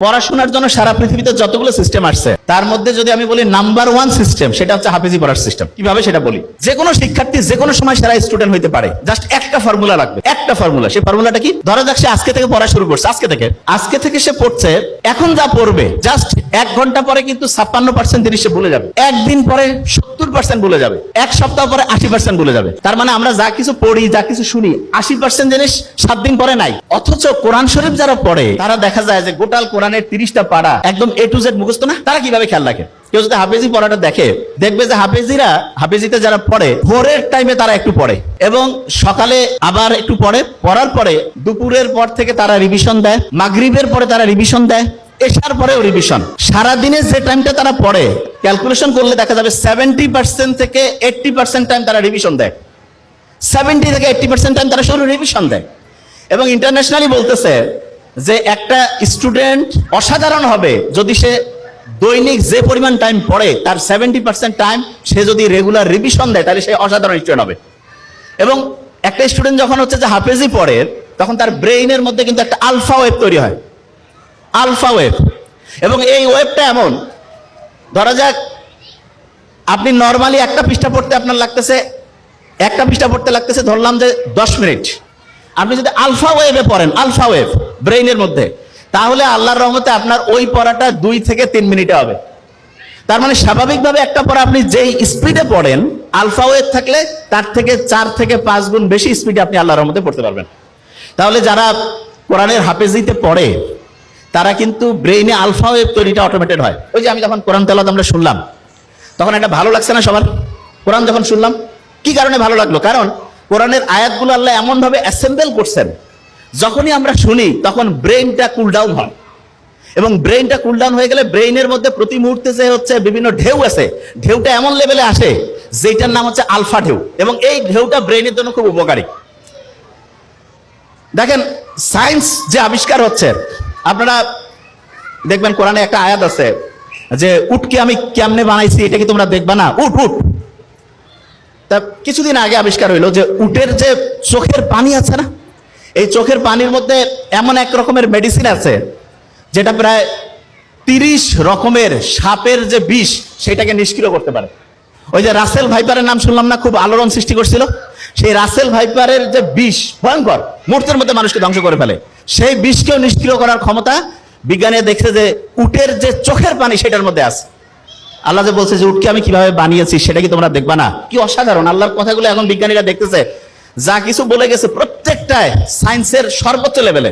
পড়াশোনার জন্য সারা পৃথিবীতে যতগুলো সিস্টেম আসছে তার মধ্যে যদি আমি বলি নাম্বার 1 সিস্টেম সেটা হচ্ছে হাফেজি পড়ার সিস্টেম। কিভাবে সেটা বলি, যে কোনো শিক্ষার্থী যে কোনো সময় সেরা স্টুডেন্ট হইতে পারে, জাস্ট একটা ফর্মুলা লাগবে, একটা ফর্মুলা। সেই ফর্মুলাটা কি? ধরা যাক সে আজকে থেকে পড়া শুরু করছে, আজকে থেকে সে পড়ছে, এখন যা পড়বে জাস্ট 1 ঘন্টা পরে কিন্তু 56% জিনিস সে ভুলে যাবে, একদিন পরে 70% ভুলে যাবে, এক সপ্তাহ পরে 80% ভুলে যাবে। তার মানে আমরা যা কিছু পড়ি, যা কিছু শুনি, 80% জিনিস 7 দিন পরে নাই। অথচ কোরআন শরীফ যারা পড়ে তারা দেখা যায় যে গোটাল কোরআনের 30টা পারা একদম A to Z মুখস্থ না। তারা কিভাবে খেয়াল রাখে? কেউ যদি হাফেজি পড়াটা দেখে, দেখবে যে হাফেজিতে যারা পড়ে ভোরের টাইমে তারা একটু পড়ে এবং সকালে আবার একটু পড়ে, পড়ার পরে দুপুরের পর থেকে তারা রিভিশন দেয়, মাগরিবের পরে তারা রিভিশন দেয়, এশার পরেও রিভিশন। সারাদিনে যে টাইমটা তারা পড়ে ক্যালকুলেশন করলে দেখা যাবে 70% থেকে 80% টাইম তারা রিভিশন দেয়, 70 থেকে 80% টাইম তারা শুধু রিভিশন দেয়। এবং ইন্টারন্যাশনালি বলতেছে যে একটা স্টুডেন্ট অসাধারণ হবে যদি সে দৈনিক যে পরিমাণ টাইম পড়ে তার 70% টাইম সে যদি রেগুলার রিভিশন দেয়, তাহলে সে অসাধারণ স্টুডেন্ট হবে। এবং একটা স্টুডেন্ট যখন হচ্ছে যে হাফেজি পড়ে তখন তার ব্রেইনের মধ্যে কিন্তু একটা আলফা ওয়েভ তৈরি হয়, আলফা ওয়েভ। এবং এই ওয়েভটা এমন, ধরা যাক আপনি নর্মালি একটা পৃষ্ঠা পড়তে আপনার লাগতেছে, ধরলাম যে 10 মিনিট। আপনি যদি আলফা ওয়েভে পড়েন, আলফা ওয়েভ ব্রেইনের মধ্যে, তাহলে আল্লাহর রহমতে আপনার ওই পড়াটা 2 থেকে 3 মিনিটে হবে। তার মানে স্বাভাবিকভাবে একটা পড়া আপনি যেই স্পিডে পড়েন, আলফা ওয়েভ থাকলে তার থেকে 4 থেকে 5 গুণ বেশি স্পিডে আপনি আল্লাহর রহমতে পড়তে পারবেন। তাহলে যারা কোরআনের হাফেজিতে পড়ে তারা কিন্তু ব্রেইনে আলফা ওয়েভ তৈরিটা অটোমেটেড হয়। ওই যে আমি যখন কোরআন তেলাওয়াত আমরা শুনলাম তখন এটা ভালো লাগছে না সবার? কোরআন যখন শুনলাম কি কারণে ভালো লাগলো? কারণ কোরআনের আয়াতগুলো আল্লাহ এমন ভাবে অ্যাসেম্বল করছেন, যখনই আমরা শুনি তখন ব্রেইনটা কুল ডাউন হয়। এবং ব্রেইনটা কুল ডাউন হয়ে গেলে ব্রেইনের মধ্যে প্রতি মুহূর্তে যে হচ্ছে বিভিন্ন ঢেউ আছে, ঢেউটা এমন লেভেলে আসে যেটার নাম হচ্ছে আলফা ঢেউ। এবং এই ঢেউটা ব্রেইনের জন্য খুব উপকারী। দেখেন সায়েন্স যে আবিষ্কার হচ্ছে, আপনারা দেখবেন কোরআনে একটা আয়াত আছে যে উটকে আমি কেমনে বানাইছি, এটা কি তোমরা দেখবা না? উট তা কিছুদিন আগে আবিষ্কার হইলো যে উটের যে চোখের পানি আছে না, এই চোখের পানির মধ্যে এমন এক রকমের মেডিসিন আছে যেটা প্রায় 30 রকমের সাপের যে বিষ সেটাকে নিষ্ক্রিয় করতে পারে। ওই যে রাসেল ভাইপারের নাম শুনলাম না, খুব আলোড়ন সৃষ্টি করছিল। সেই রাসেল ভাইপারের যে বিষ ভয়ঙ্কর, মুহূর্তের মধ্যে মানুষকে ধ্বংস করে ফেলে, সেই বিষকেও নিষ্ক্রিয় করার ক্ষমতা বিজ্ঞানীরা দেখছে যে উটের যে চোখের পানি সেটার মধ্যে আছে। আল্লাহ যে বলছে যে উটকে আমি কিভাবে বানিয়েছি সেটা কি তোমরা দেখবা না? কি অসাধারণ আল্লাহর কথাগুলো এখন বিজ্ঞানীরা দেখতেছে, যা কিছু বলে গেছে প্রত্যেকটায় সায়েন্সের সর্বোচ্চ লেভেলে।